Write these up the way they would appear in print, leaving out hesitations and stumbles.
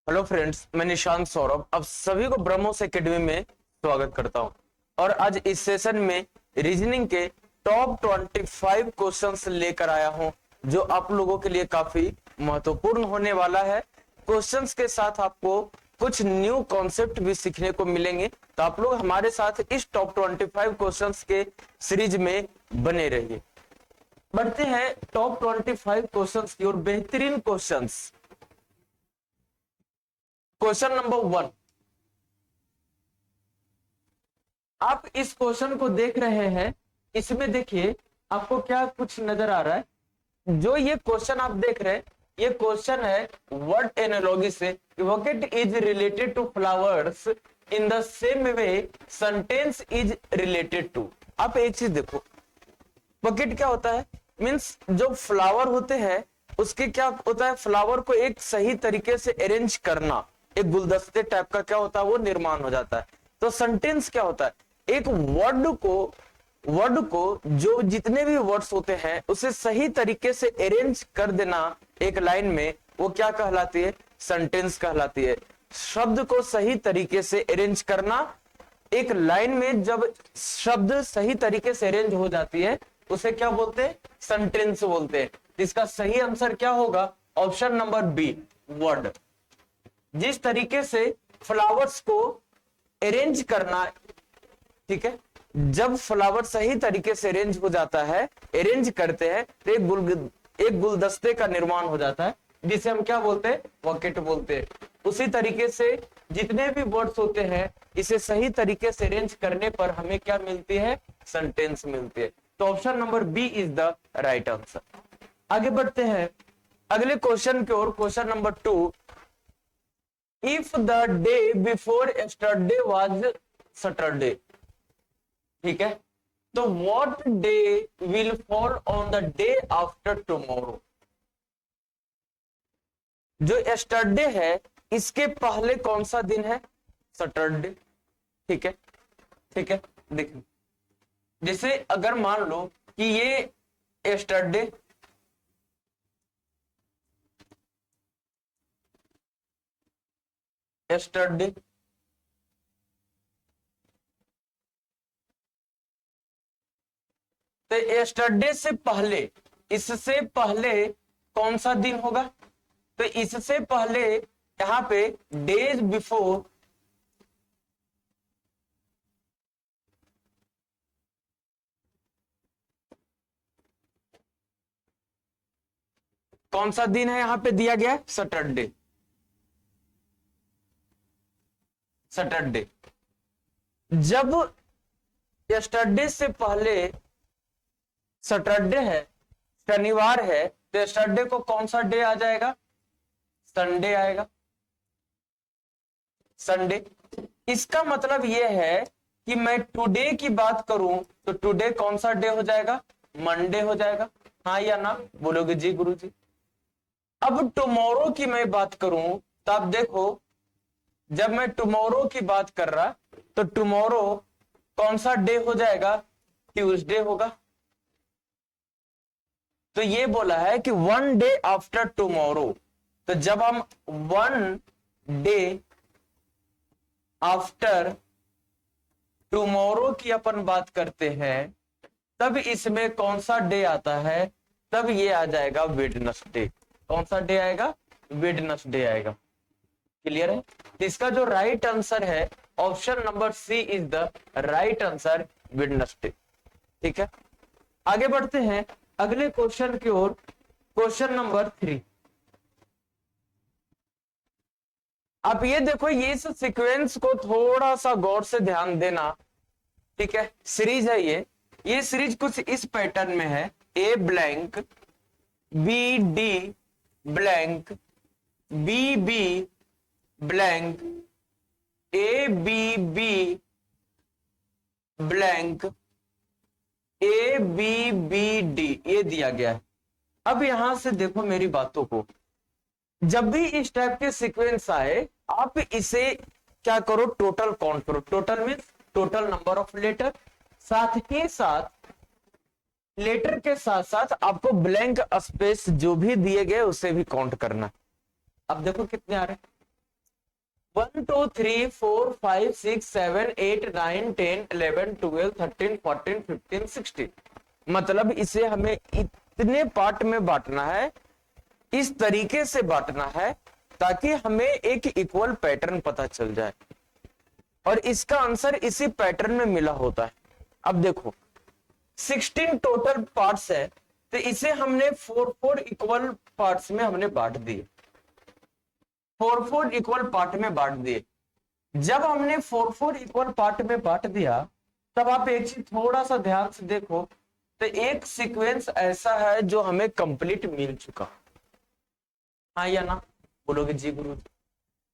Hello friends, मैं निशांत सौरभ अब सभी को ब्रह्मोस एकेडमी में स्वागत करता हूं। और आज इस सेशन में रीजनिंग के टॉप 25 क्वेश्चंस लेकर आया हूं, जो आप लोगों के लिए काफी महत्वपूर्ण होने वाला है। क्वेश्चंस के साथ आपको कुछ न्यू कॉन्सेप्ट भी सीखने को मिलेंगे, तो आप लोग हमारे साथ इस टॉप 25 क्वेश्चंस के सीरीज में बने रहिए। बढ़ते हैं टॉप 25 क्वेश्चंस की ओर। बेहतरीन क्वेश्चंस। Question number 1। आप इस क्वेश्चन को देख रहे हैं, इसमें देखिए आपको क्या कुछ नजर आ रहा है। जो ये क्वेश्चन आप देख रहे हैं, ये क्वेश्चन है वर्ड एनालॉजी से। Bouquet is related to flowers in the same way sentence is related to. आप एक चीज देखो, बकेट क्या होता है, मीन्स जो फ्लावर होते हैं उसके क्या होता है, फ्लावर को एक सही तरीके से अरेंज करना, एक गुलदस्ते टाइप का क्या होता है वो निर्माण हो जाता है। तो सेंटेंस क्या होता है, एक वर्ड को जो जितने भी वर्ड्स होते हैं उसे सही तरीके से अरेंज कर देना एक लाइन में, वो क्या कहलाती है, सेंटेंस कहलाती है। शब्द को सही तरीके से अरेंज करना एक लाइन में, जब शब्द सही तरीके से अरेंज हो जाती है उसे क्या बोलते हैं, सेंटेंस बोलते हैं। इसका सही आंसर क्या होगा, ऑप्शन नंबर बी, वर्ड। जिस तरीके से फ्लावर्स को अरेंज करना, ठीक है, जब फ्लावर सही तरीके से अरेंज हो जाता है, अरेंज करते हैं तो एक गुलदस्ते का निर्माण हो जाता है, जिसे हम क्या बोलते हैं, बकेट बोलते हैं। उसी तरीके से जितने भी वर्ड्स होते हैं, इसे सही तरीके से अरेंज करने पर हमें क्या मिलती है, सेंटेंस मिलती है। तो option number B is the right answer. आगे बढ़ते हैं अगले क्वेश्चन की ओर। Question number 2। If the day before yesterday was Saturday, ठीक है, तो what day will fall on the day after tomorrow. जो यस्टरडे है इसके पहले कौन सा दिन है, सैटरडे। ठीक है, ठीक है, देखिए जैसे अगर मान लो कि ये यस्टरडे, यस्टरडे तो यस्टरडे से पहले, इससे पहले कौन सा दिन होगा, तो इससे पहले यहां पे डेज बिफोर, कौन सा दिन है यहां पे दिया गया, सैटरडे। सैटरडे, जब यस्टरडे से पहले सैटरडे है, शनिवार है, तो यस्टरडे को कौन सा डे आ जाएगा, संडे आएगा, संडे। इसका मतलब यह है कि मैं टुडे की बात करूं तो टुडे कौन सा डे हो जाएगा, मंडे हो जाएगा। हाँ या ना बोलोगे जी गुरुजी। अब टुमारो की मैं बात करूं तो आप देखो, जब मैं टुमारो की बात कर रहा तो टुमारो कौन सा डे हो जाएगा, ट्यूसडे होगा। तो ये बोला है कि वन डे आफ्टर टुमारो, तो जब हम वन डे आफ्टर टुमारो की अपन बात करते हैं, तब इसमें कौन सा डे आता है, तब ये आ जाएगा वेडनेसडे। कौन सा डे आएगा, वेडनेसडे आएगा। क्लियर है। तो इसका जो राइट आंसर है option number C is the right answer, Wednesday. ठीक है, आगे बढ़ते हैं अगले क्वेश्चन की ओर। Question number 3। आप ये देखो, ये इस सीक्वेंस को थोड़ा सा गौर से ध्यान देना। ठीक है, सीरीज है ये सीरीज कुछ इस पैटर्न में है, A blank, B D blank, B B blank, A B B blank, A B B D, ये दिया गया है। अब यहां से देखो मेरी बातों को, जब भी इस टाइप के सीक्वेंस आए आप इसे क्या करो, टोटल काउंट करो। Total means total number of letter, साथ ही साथ लेटर के साथ साथ आपको ब्लैंक स्पेस जो भी दिए गए उसे भी काउंट करना। अब देखो कितने आ रहे हैं, 1 2 3 4 5 6 7 8 9 10 11 12 13 14 15 16, मतलब इसे हमें इतने पार्ट में बांटना है, इस तरीके से बांटना है ताकि हमें एक इक्वल पैटर्न पता चल जाए, और इसका आंसर इसी पैटर्न में मिला होता है। अब देखो 16 टोटल पार्ट्स है, तो इसे हमने 4 इक्वल पार्ट्स में हमने बांट दिए, 4 इक्वल पार्ट में बांट दिए। जब हमने 4 इक्वल पार्ट में बांट दिया, तब आप एक चीज थोड़ा सा ध्यान से देखो, तो एक सीक्वेंस ऐसा है जो हमें कंप्लीट मिल चुका। हाँ या ना, बोलोगे जी गुरु।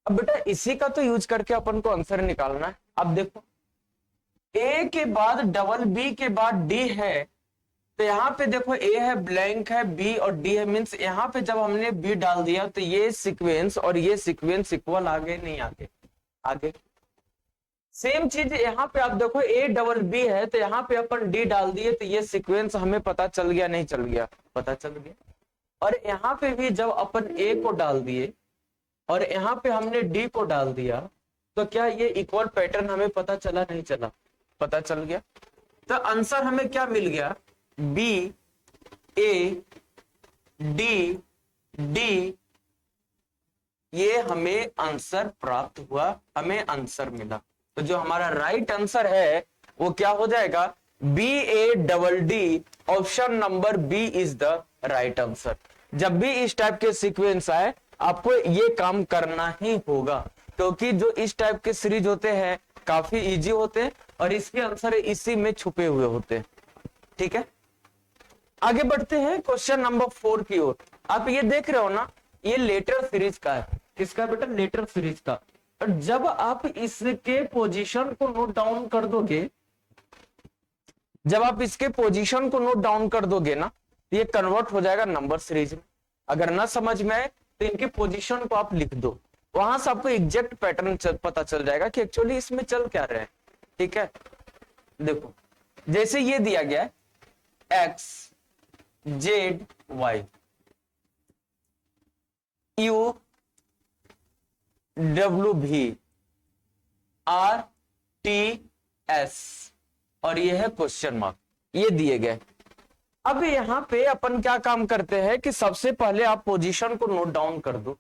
अब बेटा इसी का तो यूज करके अपन को आंसर निकालना है। अब देखो ए के बाद डबल बी के बाद डी है, तो यहां पे देखो ए है, ब्लैंक है, बी और डी है, मीन्स यहां पे जब हमने बी डाल दिया तो ये सीक्वेंस और ये सीक्वेंस इक्वल आगे नहीं आगे आगे। सेम चीज यहाँ पे आप देखो ए डबल बी है, तो यहाँ पे अपन डी डाल दिए, तो ये सीक्वेंस हमें पता चल गया नहीं चल गया, पता चल गया। और यहाँ पे भी जब अपन ए को डाल दिए और यहाँ पे हमने डी को डाल दिया, तो क्या ये इक्वल पैटर्न हमें पता चला नहीं चला, पता चल गया। तो आंसर हमें क्या मिल गया, बी ए डी डी, ये हमें आंसर प्राप्त हुआ, हमें आंसर मिला। तो जो हमारा राइट आंसर है वो क्या हो जाएगा, B A double D, option number B is the right answer. जब भी इस टाइप के सीक्वेंस आए आपको ये काम करना ही होगा, क्योंकि जो इस टाइप के सीरीज होते हैं काफी इजी होते हैं और इसके आंसर इसी में छुपे हुए होते हैं। ठीक है, आगे बढ़ते हैं क्वेश्चन नंबर 4 की ओर। आप ये देख रहे हो ना, ये लेटर सीरीज का है। किसका बेटा, लेटर सीरीज का। और जब आप इसके पोजीशन को नोट डाउन कर दोगे, जब आप इसके पोजीशन को नोट डाउन कर दोगे ना, तो ये कन्वर्ट हो जाएगा नंबर सीरीज में। अगर ना समझ में आए तो इनके पोजीशन को आप लिख दो, वहां से आपको एग्जैक्ट पैटर्न पता चल जाएगा कि एक्चुअली इसमें चल क्या रहे हैं। ठीक है, देखो जैसे ये दिया गया है x Z why U W भी आर टी एस, और ये है क्वेश्चन मार्क, ये दिए गए। अब यहां पे अपन क्या काम करते हैं कि सबसे पहले आप पोजीशन को नोट डाउन कर दो।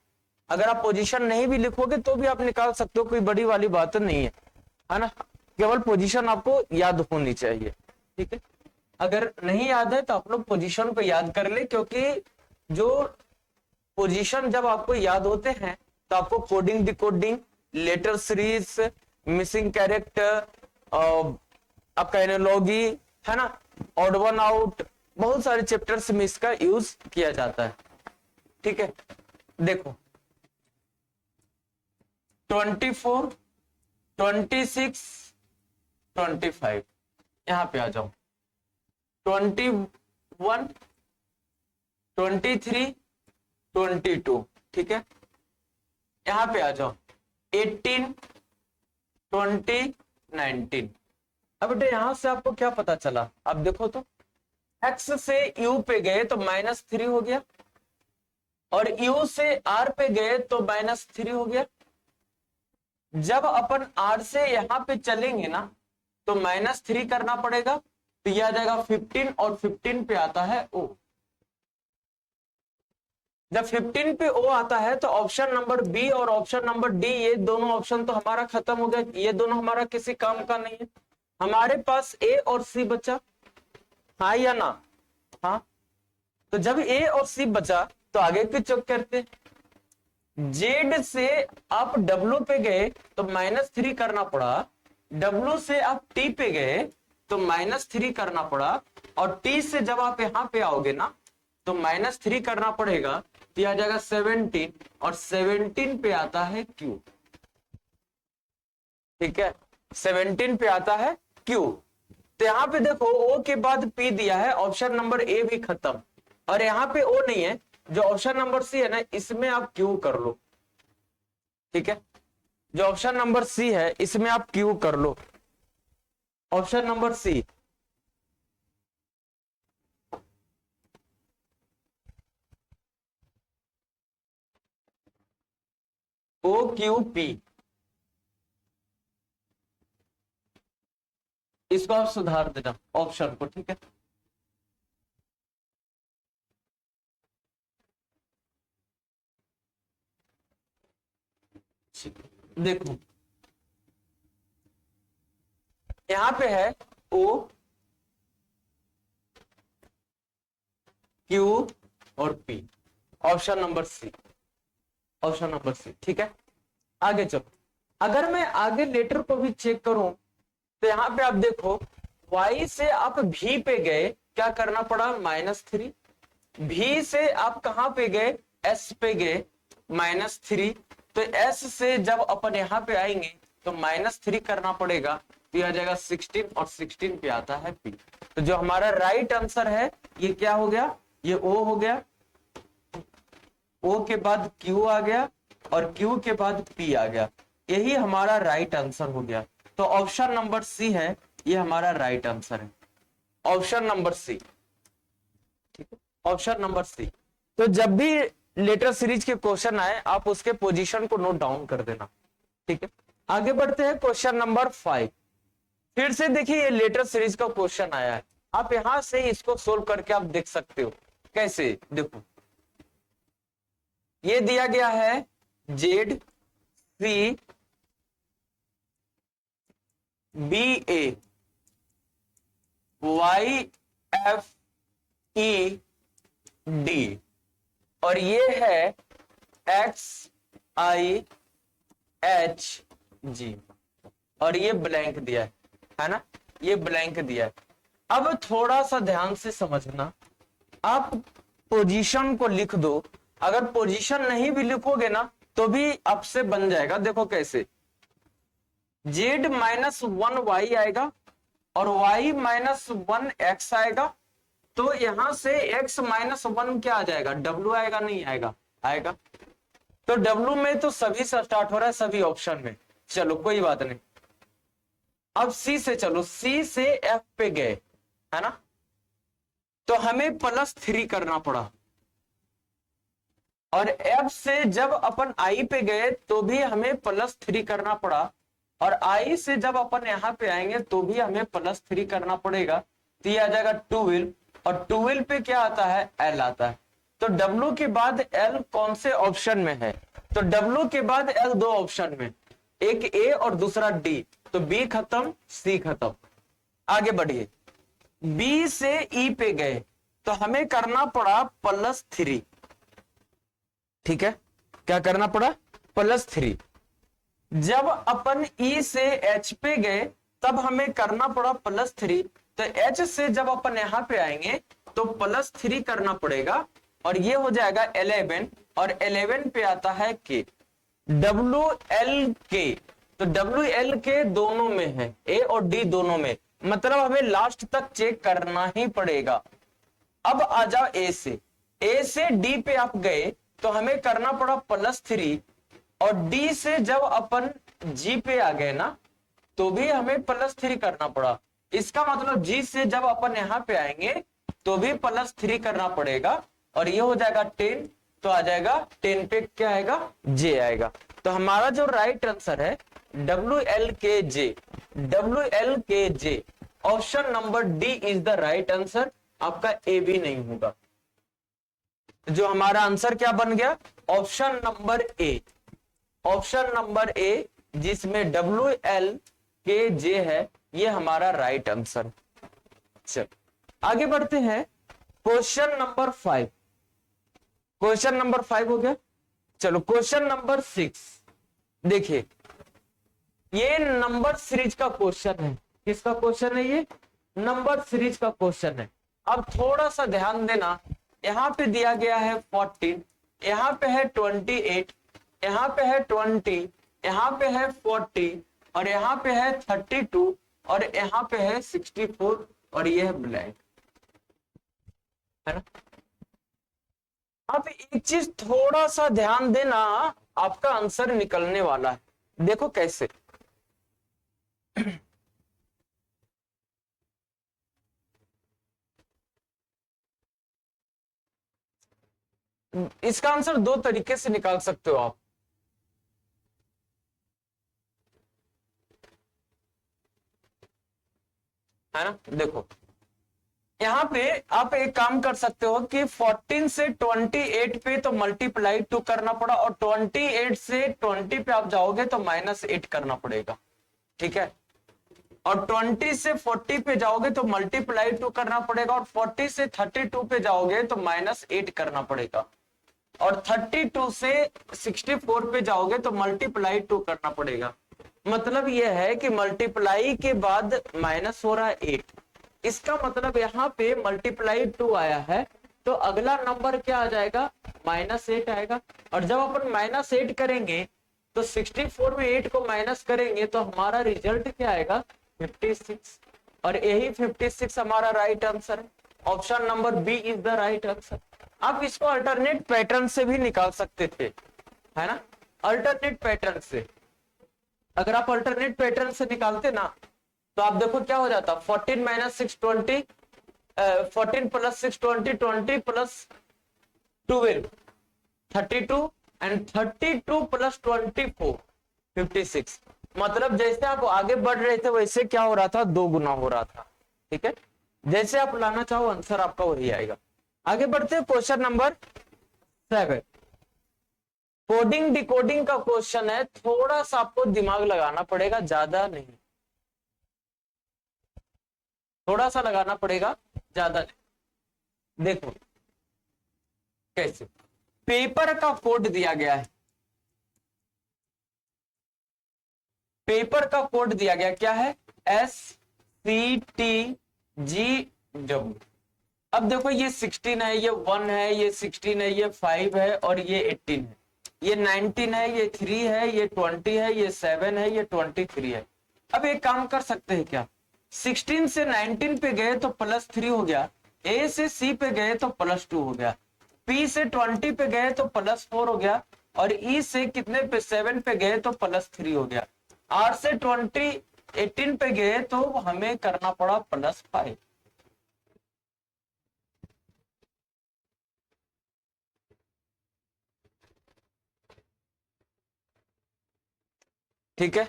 अगर आप पोजीशन नहीं भी लिखोगे तो भी आप निकाल सकते हो, कोई बड़ी वाली बात नहीं है ना, केवल पोजीशन आपको याद होनी चाहिए। ठीक है, अगर नहीं याद है तो आप लोग पोजीशन को याद कर ले, क्योंकि जो पोजीशन जब आपको याद होते हैं तो आपको coding decoding, letter series, missing character, आपका एनालॉजी है ना, ऑड वन आउट, बहुत सारे चैप्टर्स में इसका यूज किया जाता है। ठीक है, देखो 24 26 25, यहां पे आ जाओ 21 23 22। ठीक है, यहां पे आ जाओ 18 20 19। अब बेटे यहां से आपको क्या पता चला, अब देखो तो x से u पे गए तो -3 हो गया, और u से r पे गए तो -3 हो गया। जब अपन r से यहां पे चलेंगे ना तो -3 करना पड़ेगा, तो यह आ जाएगा 15, और 15 पे आता है o। जब 15 पे o आता है तो ऑप्शन नंबर बी और ऑप्शन नंबर डी, ये दोनों ऑप्शन तो हमारा खत्म हो गया, ये दोनों हमारा किसी काम का नहीं है। हमारे पास ए और सी बचा, हाँ या ना, हाँ। तो जब ए और सी बचा तो आगे की चेक करते, जेड से आप डब्ल्यू पे गए तो -3 करना पड़ा, डब्ल्यू से आप टी पे गए तो -3 करना पड़ा, और टी से जब आप यहां पे आओगे ना तो -3 करना पड़ेगा, तो आ जाएगा 17, और 17 पे आता है क्यू। ठीक है, 17 पे आता है क्यू। तो यहां पे देखो ओ के बाद पी दिया है, ऑप्शन नंबर ए भी खत्म, और यहां पे ओ नहीं है, जो ऑप्शन नंबर सी है ना इसमें आप क्यू कर लो। ठीक है, जो ऑप्शन नंबर सी है इसमें आप क्यू कर लो, option number C. O Q P, इसको आप सुधार देना ऑप्शन को, ठीक है। देखो यहां पे है ओ क्यू और P, option number C, option number C, ठीक है। आगे चलो, अगर मैं आगे लेटर को भी चेक करूं तो यहां पे आप देखो y से आप v पे गए, क्या करना पड़ा -3, v से आप कहां पे गए s पे गए -3, तो s से जब अपन यहां पे आएंगे तो -3 करना पड़ेगा, तो यह आ जाएगा 16 और 16 पे आता है p। तो जो हमारा राइट आंसर है ये क्या हो गया, ये o हो गया, o के बाद q आ गया और q के बाद p आ गया, यही हमारा राइट आंसर हो गया। तो ऑप्शन नंबर सी है, ये हमारा राइट आंसर है, ऑप्शन नंबर सी, ठीक है, ऑप्शन नंबर सी। तो जब भी लेटर सीरीज के क्वेश्चन आए आप उसके पोजीशन को नोट डाउन कर देना, ठीक है। आगे बढ़ते हैं क्वेश्चन नंबर 5। फिर से देखिए ये लेटर सीरीज का क्वेश्चन आया है, आप यहां से इसको सोल्व करके आप देख सकते हो कैसे। देखो ये दिया गया है जेड सी बी ए वाई एफ ई डी, और ये है एक्स आई एच जी, और ये ब्लैंक दिया है ना, ये ब्लैंक दिया है। अब थोड़ा सा ध्यान से समझना, आप पोजीशन को लिख दो, अगर पोजीशन नहीं भी लिखोगे ना तो भी आपसे बन जाएगा। देखो कैसे, जेड -1 वाई आएगा और y -1 x आएगा, तो यहां से x -1 क्या आ जाएगा, w आएगा, नहीं आएगा, आएगा। तो w में तो सभी से स्टार्ट हो रहा है, सभी ऑप्शन में, चलो कोई बात नहीं। अब c से चलो, c से f पे गए है ना, तो हमें +3 करना पड़ा, और f से जब अपन i पे गए तो भी हमें +3 करना पड़ा, और i से जब अपन यहां पे आएंगे तो भी हमें +3 करना पड़ेगा, तो ये आ जाएगा 12, और 12 पे क्या आता है, l आता है। तो w के बाद l कौन से ऑप्शन में है, तो w के बाद l दो ऑप्शन में, एक a और दूसरा d, तो b खत्म c खत्म। आगे बढ़िए, b से e पे गए तो हमें करना पड़ा +3, ठीक है, क्या करना पड़ा, +3। जब अपन E से H पे गए तब हमें करना पड़ा +3, तो H से जब अपन यहां पे आएंगे तो +3 करना पड़ेगा, और ये हो जाएगा 11, और 11 पे आता है K, WL K, तो WL K दोनों में है, A और D दोनों में, मतलब हमें लास्ट तक चेक करना ही पड़ेगा। अब आ जाओ A से D पे आप गए तो हमें करना पड़ा +3, और D से जब अपन G पे आ गए ना तो भी हमें +3 करना पड़ा। इसका मतलब G से जब अपन यहां पे आएंगे तो भी +3 करना पड़ेगा, और ये हो जाएगा 10, तो आ जाएगा 10 पे क्या आएगा, J आएगा। तो हमारा जो राइट आंसर है WLKJ, WLKJ, option number D is the right answer, आपका ए भी नहीं होगा। जो हमारा आंसर क्या बन गया, option number A, option number A जिसमें WLKJ है, ये हमारा राइट आंसर। चल आगे बढ़ते हैं, क्वेश्चन नंबर 5, क्वेश्चन नंबर 5 हो गया। चलो क्वेश्चन नंबर 6 देखिए, ये नंबर सीरीज का क्वेश्चन है। किसका क्वेश्चन है, ये नंबर सीरीज का क्वेश्चन है। अब थोड़ा सा ध्यान देना, यहां पे दिया गया है 14, यहां पे है 28, यहां पे है 20, यहां पे है 40, और यहां पे है 32, और यहां पे है 64, और ये है ब्लैंक, है ना। अब एक चीज थोड़ा सा ध्यान देना, आपका आंसर निकलने वाला है, देखो कैसे। इसका आंसर दो तरीके से निकाल सकते हो आप। है ना। देखो यहाँ पे आप एक काम कर सकते हो कि 14 से 28 पे तो मल्टीप्लाई 2 करना पड़ा, और 28 से 20 पे आप जाओगे तो -8 करना पड़ेगा, ठीक है। और 20 से 40 पे जाओगे तो मल्टीप्लाई 2 करना पड़ेगा, और 40 से 32 पे जाओगे तो -8 करना पड़ेगा, और 32 से 64 पे जाओगे तो मल्टीप्लाई 2 करना पड़ेगा। मतलब यह है कि मल्टीप्लाई के बाद माइनस हो रहा है 8, इसका मतलब यहाँ पे मल्टीप्लाई 2 आया है, तो अगला नंबर क्या आ जाएगा, -8 आएगा। और जब अपन -8 करेंगे तो 64 में 8 को माइनस करेंगे तो हमारा रिजल्ट क्या आएगा, 56, और यही 56 हमारा राइट आंसर है। Option number B is the right answer. आप इसको अल्टरनेट पैटर्न से भी निकाल सकते थे, है ना। अल्टरनेट पैटर्न से, अगर आप अल्टरनेट पैटर्न से निकालते ना तो आप देखो क्या हो जाता, 14 - 6 20, 14 + 6 20, 20 + 12 32, एंड 32 + 24 56। मतलब जैसे आप आगे बढ़ रहे थे वैसे क्या हो रहा था, 2 गुना हो रहा था, ठीक है। जैसे आप लाना चाहो आंसर आपका वही आएगा। आगे बढ़ते हैं क्वेश्चन नंबर 7। कोडिंग डिकोडिंग का क्वेश्चन है, थोड़ा सा आपको दिमाग लगाना पड़ेगा, ज्यादा नहीं, थोड़ा सा लगाना पड़ेगा, ज्यादा नहीं। देखो कैसे, पेपर का कोड दिया गया है, पेपर का कोड दिया गया क्या है, SCTG। अब देखो ये 16 है, ये 1 है, ये 16 है, ये 5 है, और ये 18 है, ये 19 है, ये 3 है, ये 20 है, ये 7 है, ये 23 है। अब एक काम कर सकते हैं क्या, 16 से 19 पे गए तो +3 हो गया, A से C पे गए तो +2 हो गया, P से 20 पे गए तो +4 हो गया, और E से कितने पे 7 पे गए तो +3 हो गया, R से 18 पे गए तो हमें करना पड़ा +5। ठीक है,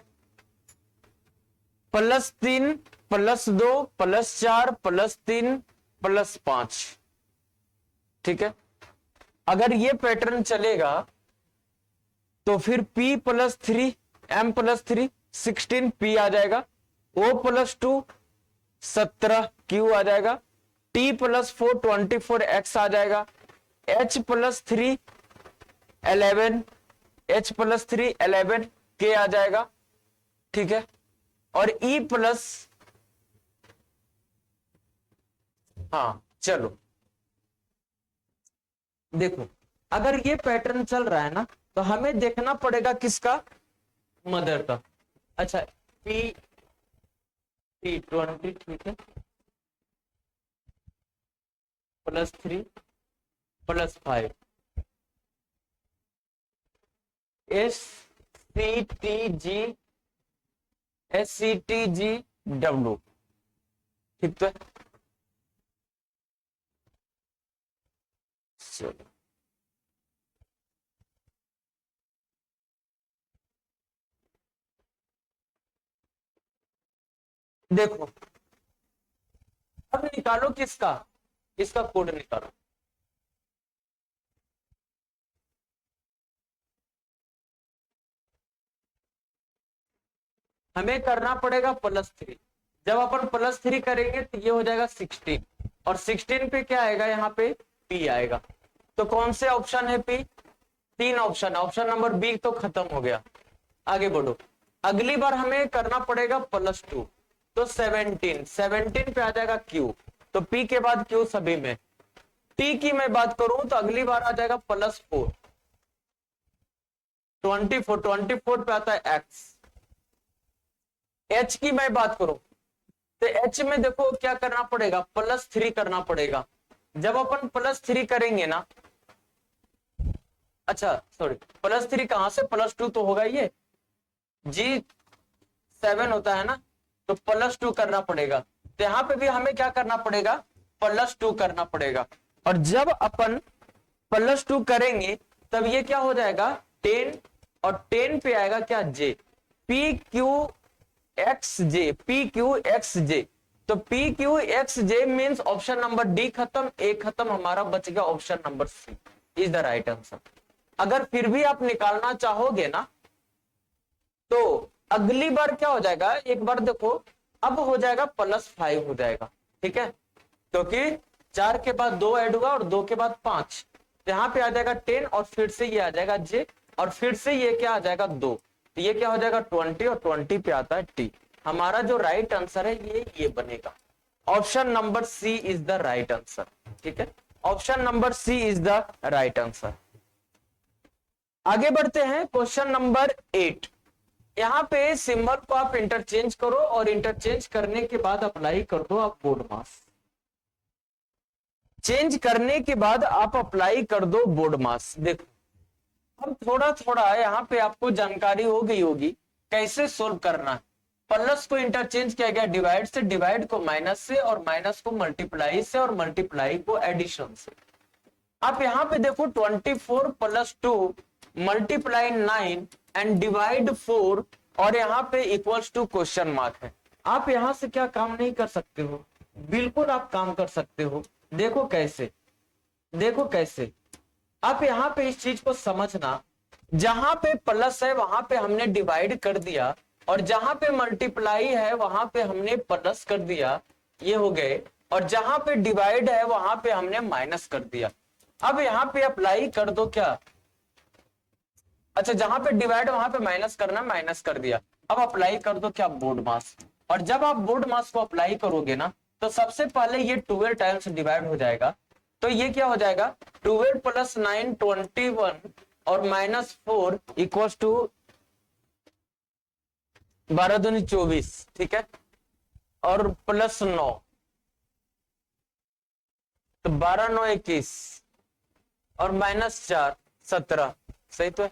+3 +2 +4 +3 +5, ठीक है। अगर ये पैटर्न चलेगा तो फिर P + 3 M + 3 16 P आ जाएगा, O + 2 17 Q आ जाएगा, T + 4 24 X आ जाएगा, H + 3 11 H + 3 11 K आ जाएगा, ठीक है। और E प्लस, हाँ चलो देखो, अगर ये पैटर्न चल रहा है ना तो हमें देखना पड़ेगा किसका, मदर का। अच्छा P20, ठीक है, +3 +5 SCTGW, ठीक तो है। चलो देखो, अब निकालो किसका, इसका कोड निकालो। हमें करना पड़ेगा +3, जब अपन +3 करेंगे तो ये हो जाएगा 16, और 16 पे क्या आएगा, यहाँ पे P आएगा। तो कौन से ऑप्शन है P, 3 option, option number B तो खत्म हो गया। आगे बढ़ो, अगली बार हमें करना पड़ेगा +2, तो 17 पे आ जाएगा Q, तो P के बाद Q सभी में। T की मैं बात करूं तो अगली बार आ जाएगा +4, 24 पे आता है X। H की मैं बात करूं तो H में देखो क्या करना पड़ेगा, +3 करना पड़ेगा। जब अपन +3 करेंगे ना, अच्छा सॉरी, +3 कहां से, +2 तो होगा, ये G7 होता है ना, तो +2 करना पड़ेगा। तो यहां पे भी हमें क्या करना पड़ेगा, +2 करना पड़ेगा। और जब अपन +2 करेंगे तब ये क्या हो जाएगा, 10, और 10 पे आएगा क्या, J, PQXJ, PQXJ। तो P Q X J means option number D खत्म, ए खत्म, हमारा बच गया option number C is the right answer. अगर फिर भी आप निकालना चाहोगे ना तो अगली बार क्या हो जाएगा, एक बार देखो, अब हो जाएगा +5 हो जाएगा, ठीक है, क्योंकि 4 के बाद 2 ऐड हुआ और 2 के बाद 5, यहां पे आ जाएगा 10 और फिर से ये आ जाएगा जे और फिर से ये क्या आ जाएगा 2, तो ये क्या हो जाएगा 20 और 20 पे आता है टी। हमारा जो राइट आंसर है ये बनेगा, option number C is the right answer, ठीक है, option number C is the right answer. आगे बढ़ते हैं क्वेश्चन नंबर 8। यहां पे सिंबल को आप इंटरचेंज करो और इंटरचेंज करने के बाद अप्लाई कर दो आप बोर्ड मास। चेंज करने के बाद आप अप्लाई कर दो बोर्ड मास। देखो अब थोड़ा थोड़ा यहाँ पे आपको जानकारी हो गई होगी कैसे सोल्व करना है। प्लस को इंटरचेंज किया गया डिवाइड से, डिवाइड को माइनस से, और माइनस को मल्टीप्लाई से, और मल्टीप्लाई को एडिशन से। आप यहाँ पे देखो 24 + 2 मल्टीप्लाई 9 एंड डिवाइड 4 और यहाँ पे इक्वल्स टू क्वेश्चन मार्क है। आप यहां से क्या काम नहीं कर सकते हो, बिल्कुल आप काम कर सकते हो। देखो कैसे, देखो कैसे, आप यहाँ पे इस चीज को समझना, जहां पे प्लस है वहां पे हमने डिवाइड कर दिया और जहां पे मल्टीप्लाई है वहां पे हमने प्लस कर दिया, ये हो गए, और जहां पे डिवाइड है वहां पे हमने माइनस कर दिया। अब यहाँ पे अप्लाई कर दो क्या, अच्छा जहां पे डिवाइड वहां पे माइनस करना, माइनस कर दिया। अब अप्लाई कर दो क्या, बोर्ड मास। और जब आप बोर्ड मास को अप्लाई करोगे ना तो सबसे पहले ये 12 टाइम्स डिवाइड हो जाएगा, तो ये क्या हो जाएगा 12 + 9 21 और -4 इक्वल्स टू 12 दूनी 24, ठीक है, और +9 तो 12 9 21 और -4 17, सही तो है।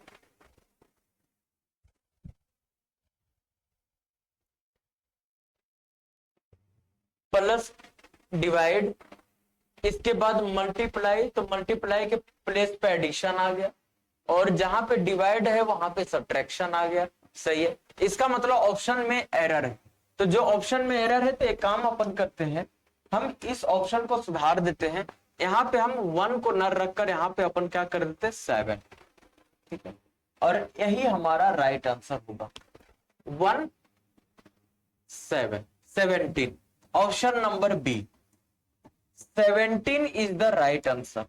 प्लस डिवाइड, इसके बाद मल्टीप्लाई, तो मल्टीप्लाई के प्लेस पे एडिशन आ गया, और जहां पे डिवाइड है वहां पे सब्ट्रैक्शन आ गया, सही है। इसका मतलब ऑप्शन में एरर है, तो जो ऑप्शन में एरर है तो एक काम अपन करते हैं, हम इस ऑप्शन को सुधार देते हैं। यहाँ पे हम 1 को न रखकर यहाँ पे अपन क्या कर देते हैं 7, ठीक है, और यही हमारा राइट आंसर होगा 1 7 17, option number B 17 is the right answer,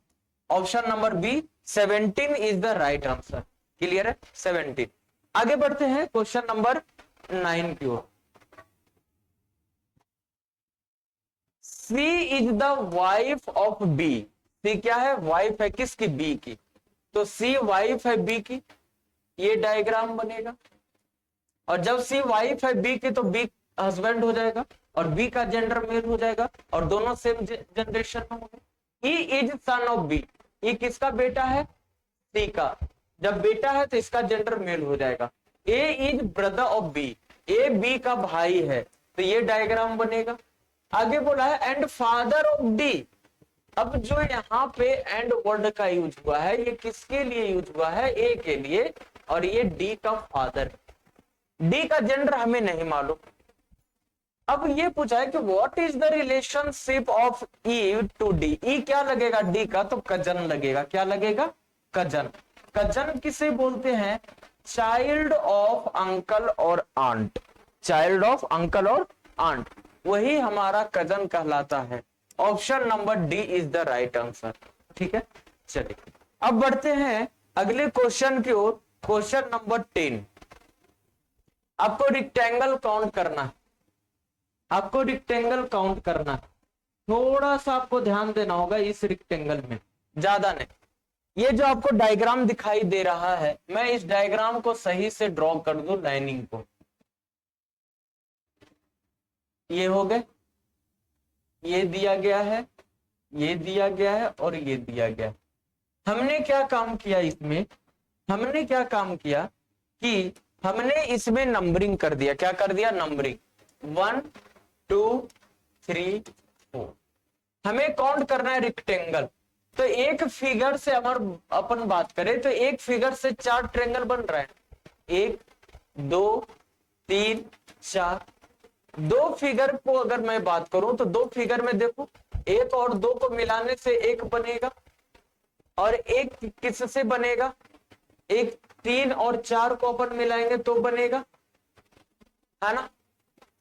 option number B 17 is the right answer. Clear है 17। आगे बढ़ते हैं क्वेश्चन नंबर 9 की ओर। C is the wife of B, C क्या है, वाइफ है किसकी, बी की, तो सी वाइफ है बी की, ये डायग्राम बनेगा। और जब सी वाइफ है बी की तो बी हस्बैंड हो जाएगा और बी का जेंडर मेल हो जाएगा और दोनों सेम जनरेशन में होंगे। He is son of B, ये किसका बेटा है, सी का, जब बेटा है तो इसका जेंडर मेल हो जाएगा। A is brother of B, A B का भाई है, तो ये डायग्राम बनेगा। आगे बोला है एंड फादर ऑफ डी, अब जो यहाँ पे एंड वर्ड का यूज हुआ है ये किसके लिए यूज हुआ है, ए के लिए, और ये डी का फादर, डी का जेंडर हमें नहीं मालूम। अब ये पूछा है कि what is the relationship of E to D, E क्या लगेगा डी का, तो कजन लगेगा, क्या लगेगा, कजन। कजन किसे बोलते हैं, चाइल्ड ऑफ अंकल और आंट, चाइल्ड ऑफ अंकल और आंट, वही हमारा कजन कहलाता है। Option number D is the right answer, ठीक है। चलिए अब बढ़ते हैं अगले क्वेश्चन की ओर, क्वेश्चन नंबर 10। आपको रिक्टेंगल काउंट करना है, आपको रिक्टेंगल काउंट करना है, थोड़ा सा आपको ध्यान देना होगा इस रिक्टेंगल में, ज्यादा नहीं। ये जो आपको डायग्राम दिखाई दे रहा है, मैं इस डायग्राम को सही से ड्रॉ कर दूं, लाइनिंग को, ये हो गए, ये दिया गया है, ये दिया गया है और ये दिया गया है। हमने क्या काम किया इसमें, हमने क्या काम किया कि हमने इसमें नंबरिंग कर दिया, क्या कर दिया, नंबरिंग 1 2 3 4। हमें काउंट करना है रिक्टेंगल, तो एक फिगर से अगर अपन बात करें तो एक फिगर से 4 ट्रेंगल बन रहा है, 1 2 3 4, दो फिगर को अगर मैं बात करूं तो दो फिगर में देखो, एक और दो को मिलाने से एक बनेगा, और एक किससे बनेगा, एक तीन और चार को अपन मिलाएंगे तो बनेगा, है ना।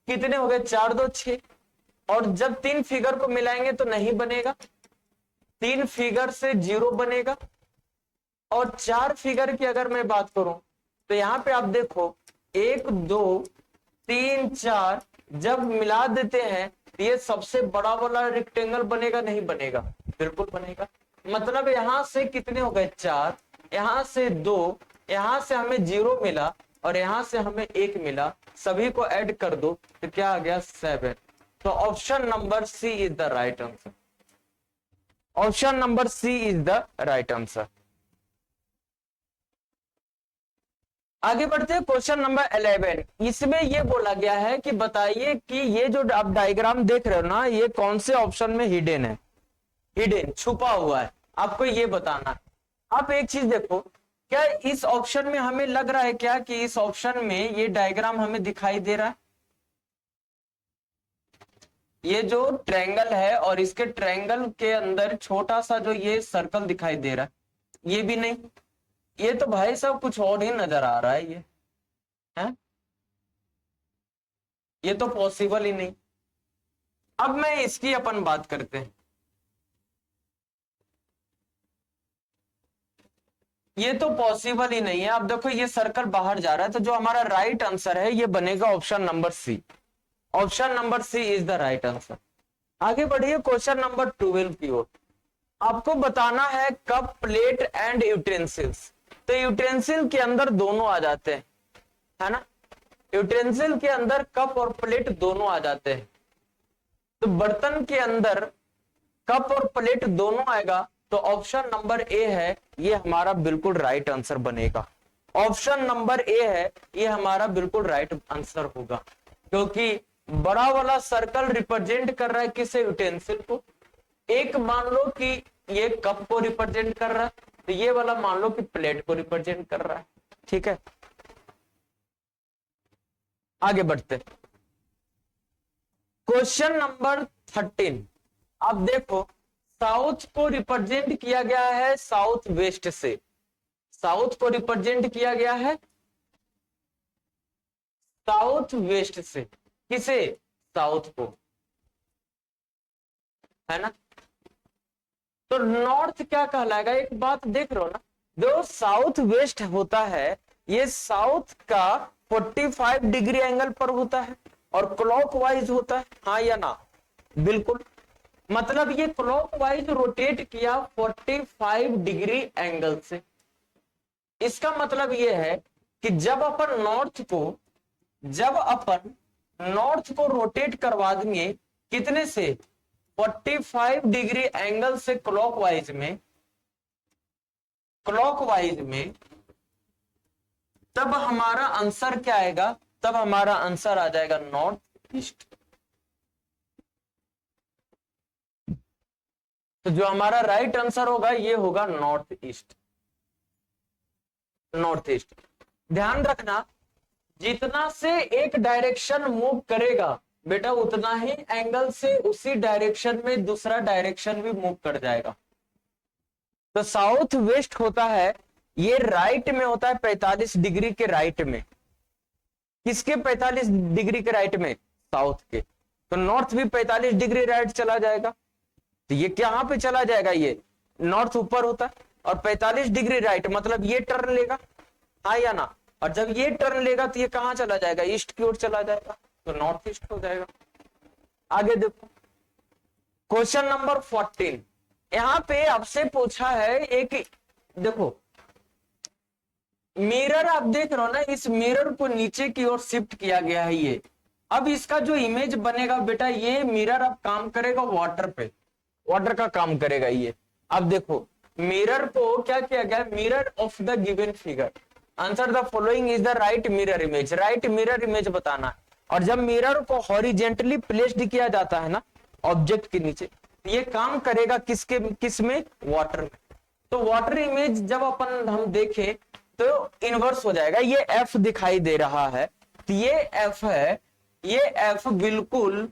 कितने हो गए, चार दो छह। और जब तीन फिगर को मिलाएंगे तो नहीं बनेगा, तीन फिगर से जीरो बनेगा। और चार फिगर की अगर मैं बात करूं तो यहां पे आप देखो, एक दो तीन चार जब मिला देते हैं तो ये सबसे बड़ा वाला रेक्टेंगल बनेगा, नहीं बनेगा, बिल्कुल बनेगा। मतलब यहां से कितने हो गए, चार, यहां से दो, यहां से हमें जीरो मिला, और यहां से हमें एक मिला, सभी को ऐड कर दो तो क्या आ गया, 7। तो option number C is the right answer. Option number C is the right answer. आगे बढ़ते हैं, क्वेश्चन नंबर 11। इसमें यह बोला गया है कि बताइए कि ये जो आप डायग्राम देख रहे हो ना, ये कौन से ऑप्शन में हिडन है, हिडन छुपा हुआ है, आपको ये बताना है। आप एक चीज देखो, क्या इस ऑप्शन में हमें लग रहा है क्या कि इस ऑप्शन में ये डायग्राम हमें दिखाई दे रहा है, ये जो ट्रायंगल है और इसके ट्रायंगल के अंदर छोटा सा जो ये सर्कल दिखाई दे रहा है, ये भी नहीं, ये तो भाई साहब कुछ और ही नजर आ रहा है, ये है, ये तो पॉसिबल ही नहीं। अब मैं इसकी अपन बात करते हैं, ये तो पॉसिबल ही नहीं है। अब देखो ये सर्कल बाहर जा रहा है, तो जो हमारा राइट आंसर है ये बनेगा option number C. Option number C is the right answer. आगे बढ़िए क्वेश्चन नंबर 12 की ओर। आपको बताना है कप, प्लेट एंड यूटेंसिल्स। तो यूटेंसिल के अंदर दोनों आ जाते हैं, है ना, यूटेंसिल के अंदर कप और प्लेट दोनों आ जाते हैं। तो बर्तन के अंदर कप और प्लेट दोनों आएगा, तो ऑप्शन नंबर ए है ये हमारा बिल्कुल राइट आंसर बनेगा। ऑप्शन नंबर ए है ये हमारा बिल्कुल राइट आंसर होगा, क्योंकि बड़ा वाला सर्कल रिप्रेजेंट कर रहा है किसे, यूटेंसिल को। एक मान लो कि ये कप को रिप्रेजेंट कर रहा है, तो ये वाला मान लो कि प्लेट को रिप्रेजेंट कर रहा है, ठीक है। आगे बढ़ते, क्वेश्चन नंबर 13। अब देखो, साउथ को रिप्रेजेंट किया गया है साउथ वेस्ट से, साउथ को रिप्रेजेंट किया गया है साउथ वेस्ट से, किसे, साउथ को, है ना। तो नॉर्थ क्या कहलाएगा, एक बात देख रहे हो ना, जो साउथ वेस्ट होता है ये साउथ का 45 डिग्री एंगल पर होता है और क्लॉकवाइज होता है, हाँ या ना, बिल्कुल। मतलब ये क्लॉकवाइज रोटेट किया 45 डिग्री एंगल से। इसका मतलब ये है कि जब अपन नॉर्थ को रोटेट करवा देंगे कितने से, 45 डिग्री एंगल से क्लॉकवाइज में, तब हमारा आंसर क्या आएगा, तब हमारा आंसर आ जाएगा नॉर्थ ईस्ट। तो जो हमारा राइट आंसर होगा ये होगा नॉर्थ ईस्ट। नॉर्थ ईस्ट, ध्यान रखना, जितना से एक डायरेक्शन मूव करेगा बेटा उतना ही एंगल से उसी डायरेक्शन में दूसरा डायरेक्शन भी मूव कर जाएगा। तो साउथ वेस्ट होता है ये राइट में होता है 45 डिग्री के राइट में, किसके 45 डिग्री के राइट में, साउथ के। तो नॉर्थ भी 45 डिग्री राइट चला जाएगा, तो ये कहां पे चला जाएगा, ये नॉर्थ ऊपर होता है और 45 डिग्री राइट मतलब ये टर्न लेगा, हाँ या ना। और जब ये टर्न लेगा तो ये कहां चला जाएगा, ईस्ट की ओर चला जाएगा, तो नॉर्थ ईस्ट हो जाएगा। आगे देखो क्वेश्चन नंबर 14। यहां पे आपसे पूछा है एक, देखो मिरर आप देख रहे हो ना, इस मिरर को नीचे की ओर शिफ्ट किया गया है ये। अब इसका जो इमेज बनेगा बेटा, ये मिरर अब काम करेगा वाटर पे, वाटर का काम करेगा ये। अब देखो मिरर को क्या किया गया, mirror of the given figure, answer the following is the right mirror image, right mirror image बताना है। और जब मिरर को हॉरिजेंटली प्लेस्ड किया जाता है ना ऑब्जेक्ट के नीचे, ये काम करेगा किस में, वाटर में। तो वाटर इमेज जब अपन हम देखें तो इनवर्स हो जाएगा, ये एफ दिखाई दे रहा है, तो ये एफ है, ये एफ बिल्कुल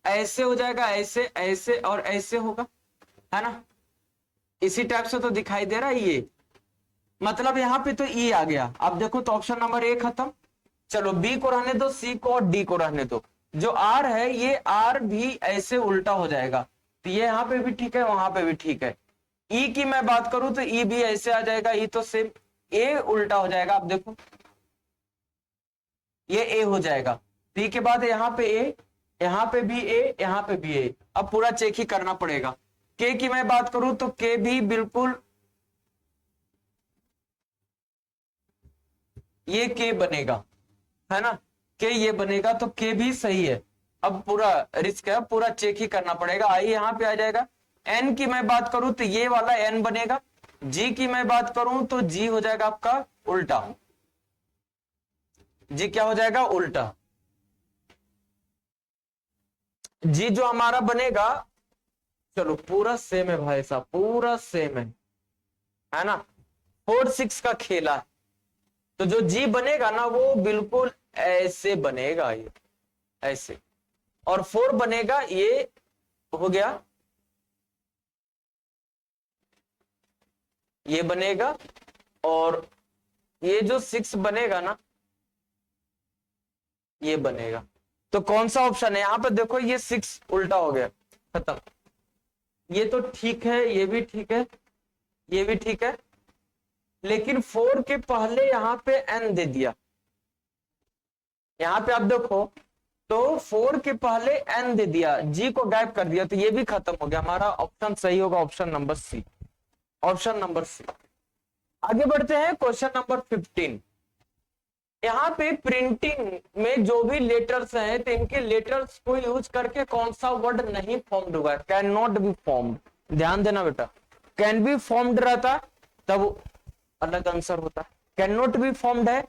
ऐसे हो जाएगा, ऐसे ऐसे और ऐसे होगा, है ना। इसी टाइप से तो दिखाई दे रहा है ये, मतलब यहाँ पे तो ई आ गया। अब देखो तो ऑप्शन नंबर ए खत्म। चलो बी को रहने दो, सी को और डी को रहने दो। जो आर है ये आर भी ऐसे उल्टा हो जाएगा, तो ये यहाँ पे भी ठीक है, वहां पे भी ठीक है। ई की मैं बात करूं तो ई भी ऐसे आ जाएगा, ई तो सेम। ए उल्टा हो जाएगा, आप देखो ये ए हो जाएगा। डी के बाद यहाँ पे ए, यहाँ पे भी ए, यहाँ पे भी ए। अब पूरा चेक ही करना पड़ेगा। के की मैं बात करूं तो के भी बिल्कुल ये के बनेगा, है ना। के ये बनेगा तो के भी सही है। अब पूरा रिस्क है, पूरा चेक ही करना पड़ेगा। आई यहां पे आ जाएगा। एन की मैं बात करूं तो ये वाला एन बनेगा। जी की मैं बात करूं तो जी हो जाएगा आपका उल्टा। जी क्या हो जाएगा? उल्टा। जी जो हमारा बनेगा, चलो पूरा सेम है भाई साहब, पूरा सेम है ना। 4 6 का खेला है, तो जो जी बनेगा ना वो बिल्कुल ऐसे बनेगा, ये ऐसे। और 4 बनेगा, ये हो गया, ये बनेगा। और ये जो 6 बनेगा ना, ये बनेगा। तो कौन सा ऑप्शन है यहां पर? देखो ये 6 उल्टा हो गया, खत्म। ये तो ठीक है, ये भी ठीक है, ये भी ठीक है, लेकिन 4 के पहले यहां पे एन दे दिया। यहां पे आप देखो तो 4 के पहले एन दे दिया, जी को गायब कर दिया, तो ये भी खत्म हो गया। हमारा ऑप्शन सही होगा, option number C. Option number C. आगे बढ़ते हैं क्वेश्चन नंबर 15। यहाँ पे प्रिंटिंग में जो भी लेटर्स हैं तो इनके लेटर्स को यूज करके कौन सा वर्ड नहीं फॉर्म्ड हुआ है? Can not be formed. ध्यान देना बेटा, कैन बी फॉर्म्ड रहता तब अलग आंसर होता। कैन नॉट बी फॉर्म्ड है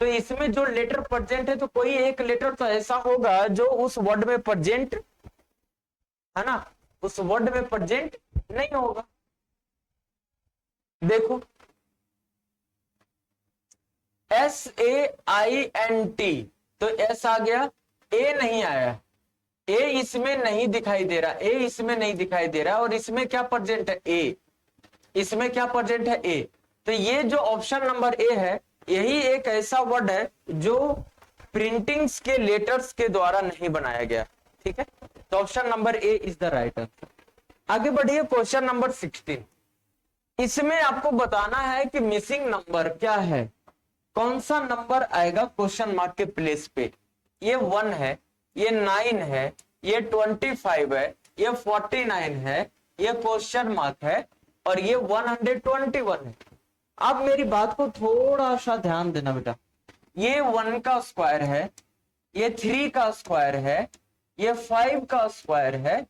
तो इसमें जो लेटर प्रेजेंट है तो कोई एक लेटर तो ऐसा होगा जो उस वर्ड में प्रेजेंट, है ना, उस वर्ड में प्रेजेंट नहीं होगा। देखो SAINT, तो एस आ गया, ए नहीं आया, ए इसमें नहीं दिखाई दे रहा, ए इसमें नहीं दिखाई दे रहा, और इसमें क्या प्रेजेंट है? ए। इसमें क्या प्रेजेंट है? ए। तो ये जो ऑप्शन नंबर ए है, यही एक ऐसा वर्ड है जो प्रिंटिंग्स के लेटर्स के द्वारा नहीं बनाया गया। ठीक है, तो option number A is the right answer. आगे बढ़िए क्वेश्चन नंबर 16। इसमें आपको बताना है कि मिसिंग नंबर क्या है, कौन सा नंबर आएगा क्वेश्चन मार्क के प्लेस पे। ये 1 है, ये 9 है, ये 25 है, ये 49 है, ये क्वेश्चन मार्क है, और ये 121 है। अब मेरी बात को थोड़ा सा ध्यान देना बेटा। ये 1 का स्क्वायर है, ये 3 का स्क्वायर है, ये 5 का स्क्वायर है,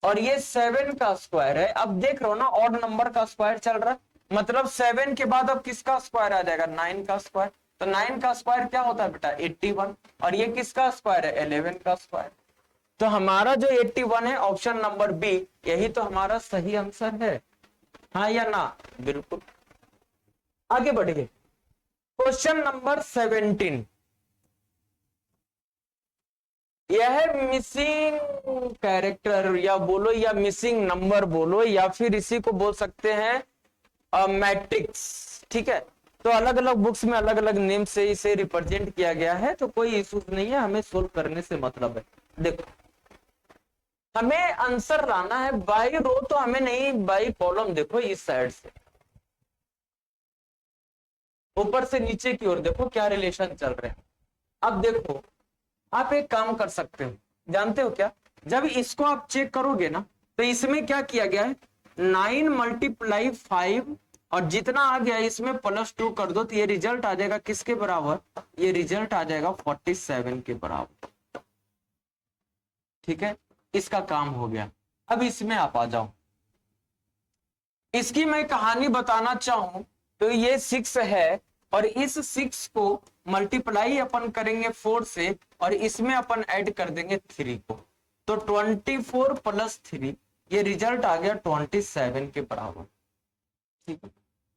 और ये 7 का स्क्वायर है। अब देख रहे हो ना, ऑड नंबर का स्क्वायर चल रहा है, मतलब 7 के बाद अब किसका स्क्वायर आ जाएगा? 9 का स्क्वायर। तो 9 का स्क्वायर क्या होता है बेटा? 81। और ये किसका स्क्वायर है? 11 का स्क्वायर। तो हमारा जो 81 है, ऑप्शन नंबर बी, यही तो हमारा सही आंसर है। हाँ या ना? बिल्कुल। आगे बढ़िए क्वेश्चन नंबर 17। यह मिसिंग कैरेक्टर या बोलो, या मिसिंग नंबर बोलो, या फिर इसी को बोल सकते हैं मैट्रिक्स। ठीक है, तो अलग अलग बुक्स में अलग अलग नेम से इसे रिप्रेजेंट किया गया है, तो कोई इशू नहीं है, हमें सोल्व करने से मतलब है। देखो हमें आंसर लाना है बाई रो, तो हमें नहीं बाई कॉलम। देखो इस साइड से ऊपर से नीचे की ओर देखो क्या रिलेशन चल रहे हैं। अब देखो आप एक काम कर सकते हो, जानते हो क्या? जब इसको आप चेक करोगे ना, तो इसमें क्या किया गया है? 9 × 5, और जितना आ गया इसमें +2 कर दो, तो ये रिजल्ट आ जाएगा किसके बराबर? ये रिजल्ट आ जाएगा 47 के बराबर। ठीक है, इसका काम हो गया। अब इसमें आप आ जाओ, इसकी मैं कहानी बताना चाहूं तो ये 6 है, और इस 6 को मल्टीप्लाई अपन करेंगे 4 से, और इसमें अपन ऐड कर देंगे 3 को, तो 24 + 3, ये रिजल्ट आ गया 27 के बराबर। ठीक है,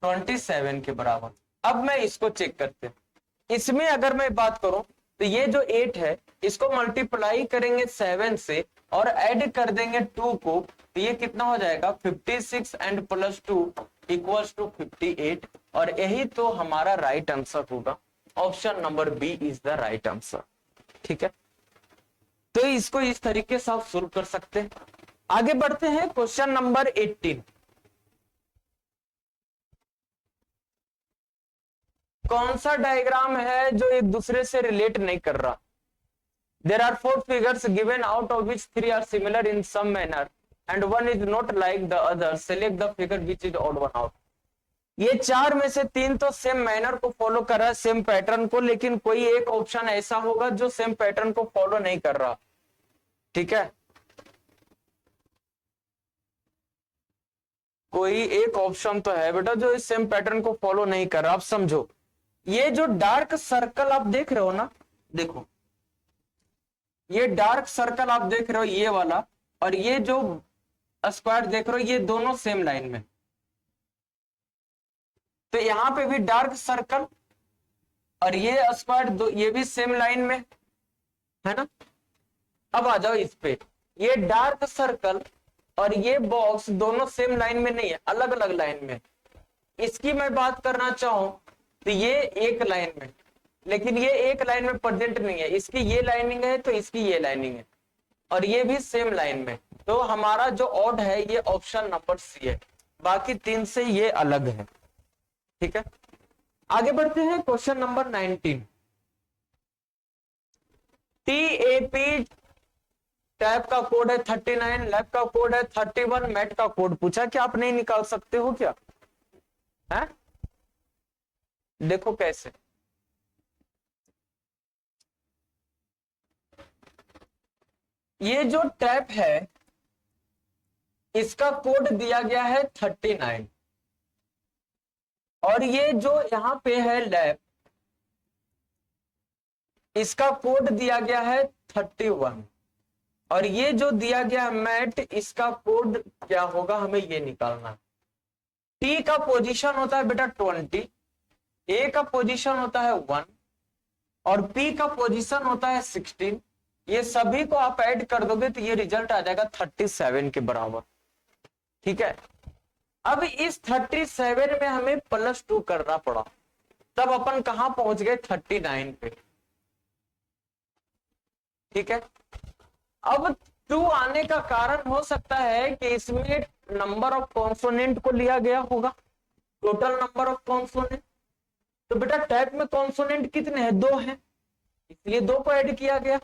27 के बराबर। अब मैं इसको चेक करते हैं। इसमें अगर मैं बात करूं तो ये जो 8 है इसको मल्टीप्लाई करेंगे 7 से और ऐड कर देंगे 2 को, तो ये कितना हो जाएगा 56 एंड प्लस 2 इक्वल्स टू 58। और यही तो हमारा राइट आंसर होगा। Option number B is the right answer. ठीक है, तो इसको इस तरीके से आप सोल्व कर सकते हैं। आगे बढ़ते हैं क्वेश्चन नंबर 18। कौन सा डायग्राम है जो एक दूसरे से रिलेट नहीं कर रहा? There are 4 figures given, out of which 3 are similar in some manner and one is not like the other. Select the figure which is odd one out. ये 4 में से 3 तो सेम मैनर को फॉलो कर रहा है, सेम पैटर्न को, लेकिन कोई एक ऑप्शन ऐसा होगा जो सेम पैटर्न को फॉलो नहीं कर रहा। ठीक है, कोई एक ऑप्शन तो है बेटा जो इस सेम पैटर्न को फॉलो नहीं कर रहा। आप समझो, ये जो डार्क सर्कल आप देख रहे हो ना, देखो ये डार्क सर्कल आप देख रहे हो ये वाला, और ये जो स्क्वायर देख रहे हो ये दोनों सेम लाइन में। तो यहां पे भी डार्क सर्कल और ये स्क्वायर ये भी सेम लाइन में है ना। अब आ जाओ इस पे, ये डार्क सर्कल और ये बॉक्स दोनों सेम लाइन में नहीं है, अलग अलग लाइन में। इसकी मैं बात करना चाहूं तो ये एक लाइन में, लेकिन ये एक लाइन में प्रेजेंट नहीं है। इसकी ये लाइनिंग है तो इसकी ये लाइनिंग है, और ये भी सेम लाइन में। तो हमारा जो ऑड है ये ऑप्शन नंबर सी है, बाकी 3 से ये अलग है। ठीक है, आगे बढ़ते हैं क्वेश्चन नंबर 19। टीएपी टैब का कोड है 39, लैब का कोड है 31, मैट का कोड पूछा कि आप नहीं निकाल सकते हो क्या है? देखो कैसे, ये जो टैप है इसका कोड दिया गया है 39, और ये जो यहां पे है लैब इसका कोड दिया गया है 31, और ये जो दिया गया है मैट इसका कोड क्या होगा हमें ये निकालना है। टी का पोजीशन होता है बेटा 20, ए का पोजीशन होता है 1 और पी का पोजीशन होता है 16। ये सभी को आप ऐड कर दोगे तो ये रिजल्ट आ जाएगा 37 के बराबर। ठीक है, अब इस 37 में हमें +2 करना पड़ा, तब अपन कहां पहुंच गए 39 पे। ठीक है, अब 2 आने का कारण हो सकता है कि इसमें नंबर ऑफ कॉन्सोनेंट को लिया गया होगा, टोटल नंबर ऑफ कॉन्सोनेंट। तो बेटा टैब में कॉन्सोनेंट कितने हैं? 2 हैं, इसलिए 2 को ऐड किया गया।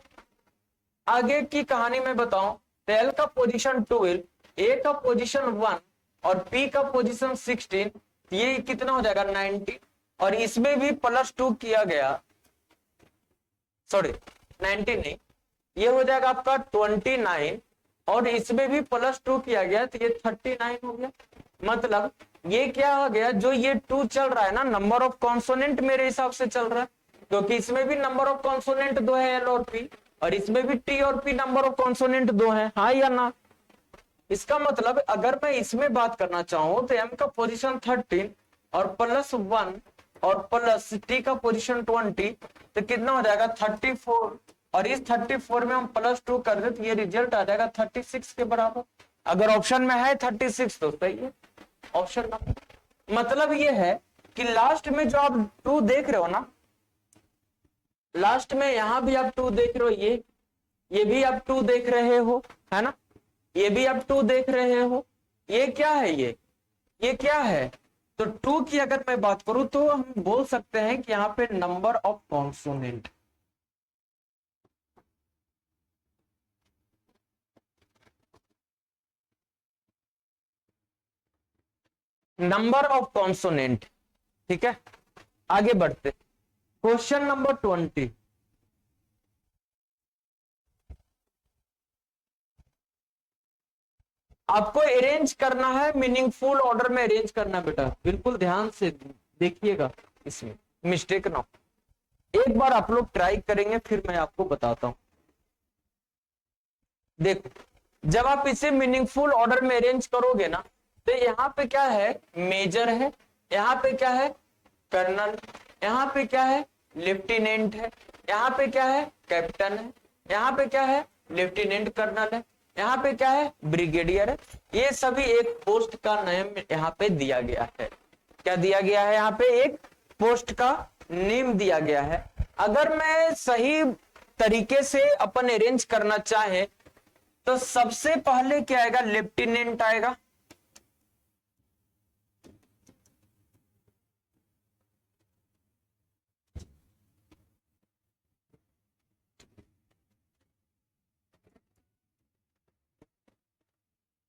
आगे की कहानी में बताऊं तो एल का पोजीशन 12, ए का पोजीशन 1 और पी का पोजीशन 16, ये कितना हो जाएगा 90, और इसमें भी +2 किया गया, सॉरी 90 नहीं, ये हो जाएगा आपका 29, और इसमें भी +2 किया गया तो ये 39 हो गया। मतलब ये क्या हो गया, जो ये 2 चल रहा है ना, नंबर ऑफ कॉन्सोनेंट मेरे हिसाब से चल रहा है, क्योंकि इसमें भी नंबर ऑफ कॉन्सोनेंट 2 है एल और पी, और इसमें भी टी और पी नंबर ऑफ कॉन्सोनेंट 2 है, हाँ या ना। इसका मतलब अगर मैं इसमें बात करना चाहूं तो एम का पोजीशन 13 और +1 और प्लस टी का पोजीशन 20, तो कितना हो जाएगा 34, और इस 34 में हम +2 कर दे तो ये रिजल्ट आ जाएगा 36 के बराबर। अगर ऑप्शन में है 36 तो सही है ऑप्शन नंबर। मतलब ये है कि लास्ट में जो आप 2 देख रहे हो ना, लास्ट में यहां भी आप 2 देख रहे हो, ये भी आप 2 देख रहे हो, है ना, ये भी आप 2 देख रहे हो। ये क्या है, ये क्या है? तो 2 की अगर मैं बात करूं तो हम बोल सकते हैं कि यहां पे number of consonant, number of consonant. ठीक है, आगे बढ़ते क्वेश्चन नंबर 20। आपको अरेंज करना है, मीनिंगफुल ऑर्डर में अरेंज करना बेटा, बिल्कुल ध्यान से देखिएगा, इसमें मिस्टेक ना हो। एक बार आप लोग ट्राई करेंगे फिर मैं आपको बताता हूं। देखो, जब आप इसे मीनिंगफुल ऑर्डर में अरेंज करोगे ना, तो यहाँ पे क्या है, मेजर है, यहाँ पे क्या है कर्नल, यहाँ पे क्या है लेफ्टिनेंट है, यहाँ पे क्या है, कैप्टन है, यहाँ पे क्या है, लेफ्टिनेंट कर्नल है, यहाँ पे क्या है, ब्रिगेडियर है। ये सभी एक पोस्ट का नाम यहाँ पे दिया गया है। क्या दिया गया है, यहाँ पे एक पोस्ट का नेम दिया गया है। अगर मैं सही तरीके से अपन अरेंज करना चाहे तो सबसे पहले क्या आएगा, लेफ्टिनेंट आएगा,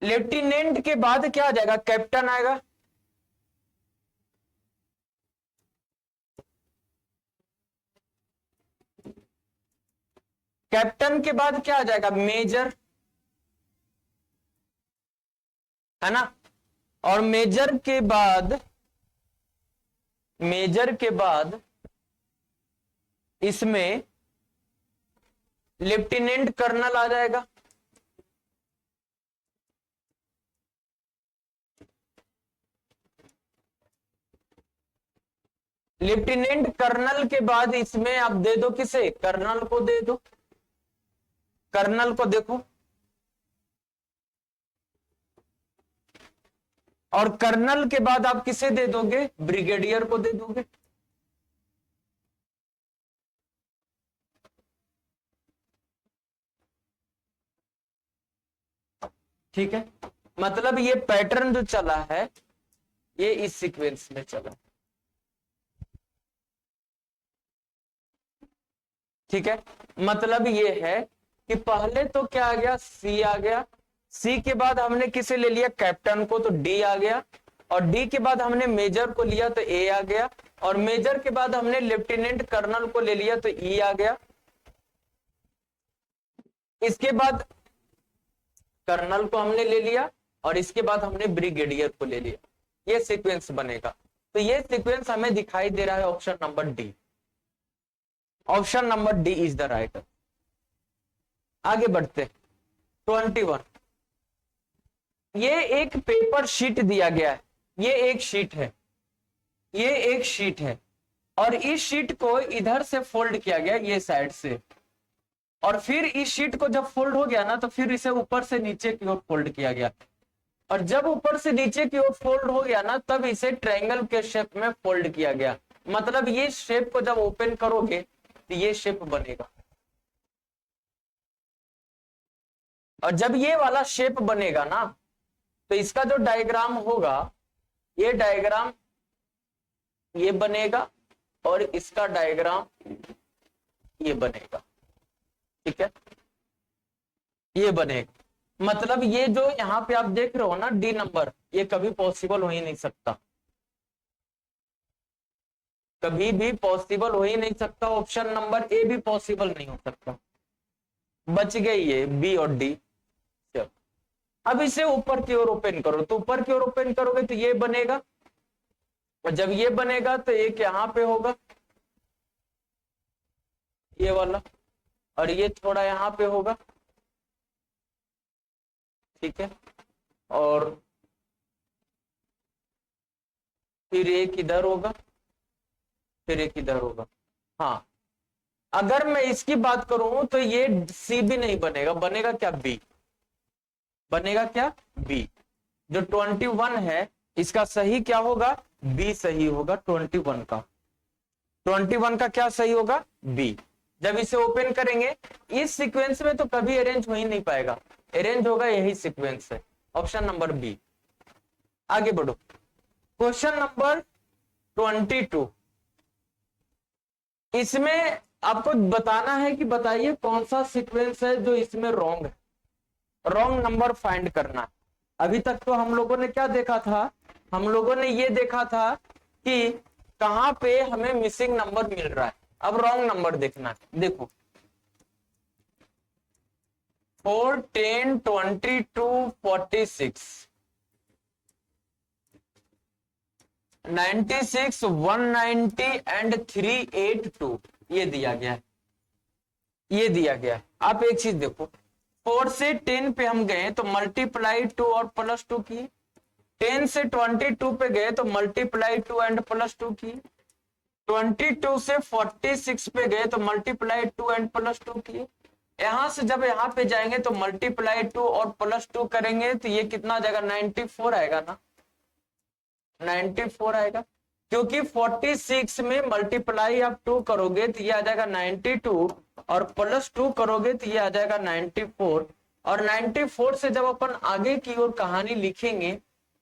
लेफ्टिनेंट के बाद क्या आ जाएगा, कैप्टन आएगा, कैप्टन के बाद क्या आ जाएगा, मेजर, है ना। और मेजर के बाद इसमें लेफ्टिनेंट कर्नल आ जाएगा, लेफ्टिनेंट कर्नल के बाद इसमें आप दे दो किसे, कर्नल को दे दो, कर्नल को देखो, और कर्नल के बाद आप किसे दे दोगे, ब्रिगेडियर को दे दोगे। ठीक है, मतलब ये पैटर्न जो चला है ये इस सीक्वेंस में चला। ठीक है, मतलब ये है कि पहले तो क्या आ गया, सी आ गया, सी के बाद हमने किसे ले लिया, कैप्टन को, तो डी आ गया, और डी के बाद हमने मेजर को लिया तो ए आ गया, और मेजर के बाद हमने लेफ्टिनेंट कर्नल को ले लिया तो ई आ गया। इसके बाद कर्नल को हमने ले लिया और इसके बाद हमने ब्रिगेडियर को ले लिया, ये सीक्वेंस बनेगा। तो ये सीक्वेंस हमें दिखाई दे रहा है option number D, option number D is the right. आगे बढ़ते 21, ये एक पेपर शीट दिया गया है, ये एक शीट है, ये एक शीट है, और इस शीट को इधर से फोल्ड किया गया, ये साइड से, और फिर इस शीट को जब फोल्ड हो गया ना तो फिर इसे ऊपर से नीचे की ओर फोल्ड किया गया, और जब ऊपर से नीचे की ओर फोल्ड हो गया ना तब इसे ट्रायंगल के शेप में फोल्ड किया गया। मतलब ये शेप को जब ओपन करोगे तो ये शेप बनेगा, और जब ये वाला शेप बनेगा ना तो इसका जो डायग्राम होगा, ये डायग्राम ये बनेगा और इसका डायग्राम ये बनेगा। ठीक है, ये बनेगा। मतलब ये जो यहां पे आप देख रहे हो ना डी नंबर, ये कभी पॉसिबल हो ही नहीं सकता, कभी भी पॉसिबल हो ही नहीं सकता। ऑप्शन नंबर ए भी पॉसिबल नहीं हो सकता, बच गई ये बी और डी। अब इसे ऊपर की ओर ओपन करो, तो ऊपर की ओर ओपन करोगे तो ये बनेगा, और जब ये बनेगा तो एक यहां पे होगा ये वाला, और ये थोड़ा यहां पे होगा। ठीक है, और फिर एक इधर होगा, फिर एक इधर होगा। हाँ, अगर मैं इसकी बात करूं तो ये सी भी नहीं बनेगा, बनेगा क्या, बी, बनेगा क्या, बी। जो 21 है इसका सही क्या होगा, बी सही होगा। 21 का, 21 का क्या सही होगा, बी। जब इसे ओपन करेंगे इस सीक्वेंस में तो कभी अरेंज हो ही नहीं पाएगा, अरेंज होगा यही सीक्वेंस है, ऑप्शन नंबर बी। आगे बढ़ो, क्वेश्चन नंबर 22, इसमें आपको बताना है कि बताइए कौन सा सीक्वेंस है जो इसमें रॉन्ग है, रॉन्ग नंबर फाइंड करना। अभी तक तो हम लोगों ने क्या देखा था, हम लोगों ने ये देखा था कि कहां पे हमें मिसिंग नंबर मिल रहा है, अब रॉन्ग नंबर देखना है। देखो 4, 10, 22, 46, 96, 190 एंड 382 ये दिया गया है, ये दिया गया है। आप एक चीज देखो, 4 से 10 पे हम गए तो मल्टीप्लाई 2 और प्लस 2 किए, 10 से 22 पे गए तो मल्टीप्लाई 2 एंड प्लस 2 किए, 22 से 46 पे गए तो मल्टीप्लाई 2 एंड प्लस 2 किए। यहां से जब यहाँ पे जाएंगे तो मल्टीप्लाई 2 और प्लस 2 करेंगे तो ये कितना आ जाएगा, 94 आएगा ना, 94 आएगा। क्योंकि 46 में मल्टीप्लाई आप 2 करोगे तो ये आ जाएगा 92 और प्लस 2 करोगे तो ये आ जाएगा 94। और 94 से जब अपन आगे की ओर कहानी लिखेंगे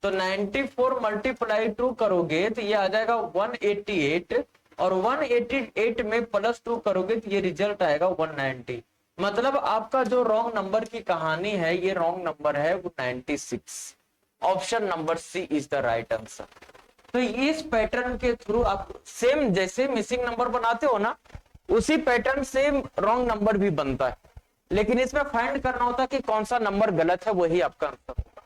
तो 94 मल्टीप्लाई 2 करोगे तो ये आ जाएगा 188 और 188 में प्लस 2 करोगे तो ये रिजल्ट आएगा 190। मतलब आपका जो रॉन्ग नंबर की कहानी है ये रॉन्ग नंबर है वो 96। Option number C is the right answer. तो इस पैटर्न के थ्रू आप सेम जैसे मिसिंग नंबर बनाते हो ना उसी पैटर्न से रॉन्ग नंबर भी बनता है, लेकिन इसमें फाइंड करना होता है कि कौन सा नंबर गलत है, वही आपका आंसर होगा।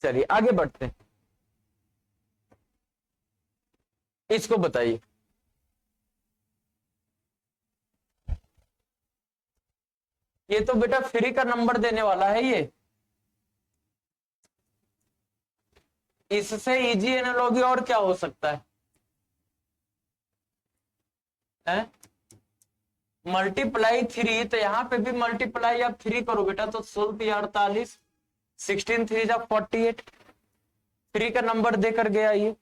चलिए आगे बढ़ते हैं, इसको बताइए। ये तो बेटा फ्री का नंबर देने वाला है ये, इससे इजी एनालॉजी और क्या हो सकता है? मल्टीप्लाई 3 तो यहाँ पे भी मल्टीप्लाई आप 3 करो बेटा तो 16 48, 16 3 जा 48, 3 का नंबर देकर गया ये,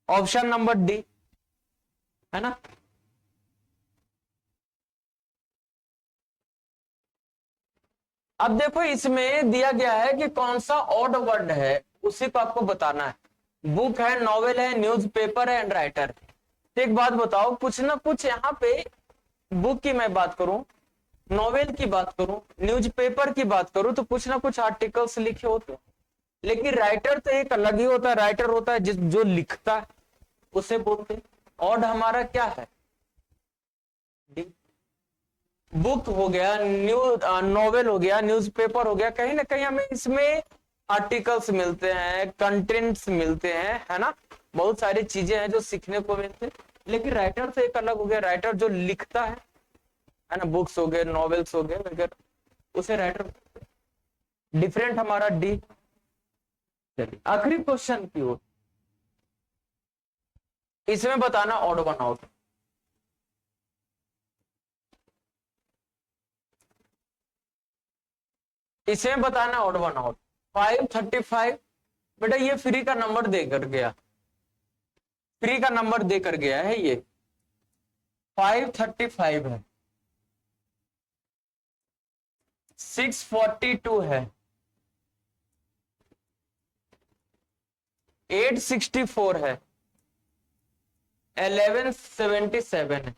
ऑप्शन नंबर डी है ना। अब देखो इसमें दिया गया है कि कौन सा ऑड वर्ड है उसी को आपको बताना है। बुक है, नॉवेल है, न्यूज़पेपर है एंड राइटर। तो एक बात बताओ, कुछ ना कुछ यहाँ पे बुक की मैं बात करूं, नॉवेल की बात करूं, न्यूज़पेपर की बात करूं तो कुछ ना कुछ आर्टिकल्स लिखे होते हैं, लेकिन राइटर तो एक अलग ही होता है। राइटर होता है जो लिखता है उसे बोलते हैं। ऑड हमारा क्या है, बुक हो गया, नॉवेल हो गया, न्यूज़पेपर हो गया, कहीं ना कहीं हमें इसमें आर्टिकल्स मिलते हैं, कंटेंट्स मिलते हैं, है ना, बहुत सारी चीजें हैं जो सीखने को मिलते हैं। लेकिन राइटर तो एक अलग हो गया, राइटर जो लिखता है ना, बुक्स हो गए, नॉवेल्स हो गए वगैरह, उसे राइटर। डिफरेंट हमारा डी। चलिए आखिरी क्वेश्चन की ओर, इसमें बताना ऑड वन आउट। इसमें बताना ऑड वन आउट। 535 बेटा ये फ्री का नंबर देकर गया, फ्री का नंबर देकर गया है, ये 535 है, 642 है, 864 है, 1177 है।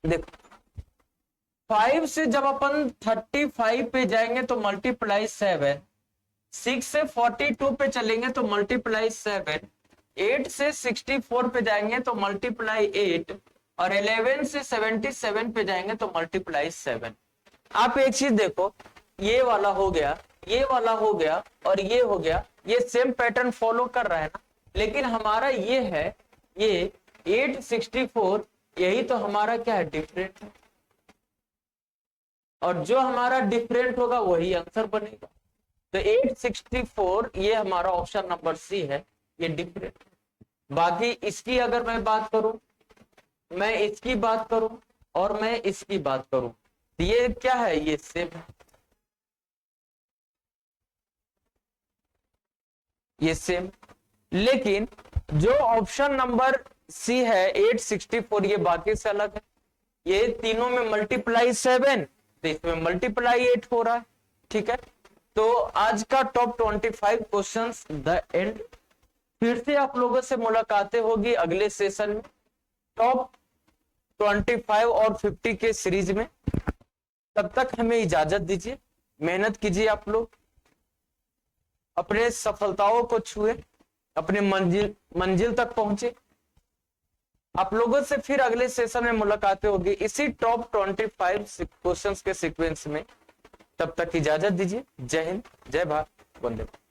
देखो 5 से जब अपन 35 पे जाएंगे तो मल्टीप्लाई 7, 6 से 42 पे चलेंगे तो मल्टीप्लाई 7, 8 से 64 पे जाएंगे तो मल्टीप्लाई 8 और 11 से 77 पे जाएंगे तो मल्टीप्लाई 7। आप एक चीज देखो, ये वाला हो गया, ये वाला हो गया और ये हो गया, ये सेम पैटर्न फॉलो कर रहा है ना, लेकिन हमारा ये है, ये 864, यही तो हमारा क्या है, डिफरेंट है। और जो हमारा डिफरेंट होगा वही आंसर बनेगा। तो 864 ये हमारा ऑप्शन नंबर सी है, ये डिफरेंट। बाकी इसकी अगर मैं बात करूं, मैं इसकी बात करूं और मैं इसकी बात करूं, ये क्या है, ये सेम है, ये सेम। लेकिन जो ऑप्शन नंबर सी है 864, ये बाकी से अलग है। ये तीनों में मल्टीप्लाई 7 तो इसमें मल्टीप्लाई 8 हो रहा है, ठीक है। तो आज का टॉप 25 क्वेश्चंस द एंड। फिर से आप लोगों से मुलाकातें होगी अगले सेशन में टॉप 25 और 50 के सीरीज में। तब तक हमें इजाजत दीजिए, मेहनत कीजिए, आप लोग अपने सफलताओं को छुए, अपने मंजिल तक पहुंचे। आप लोगों से फिर अगले सेशन में मुलाकातें होगी इसी टॉप 25 क्वेश्चंस के सीक्वेंस में। तब तक इजाजत दीजिए। जय हिंद, जय भारत, वंदे मातरम।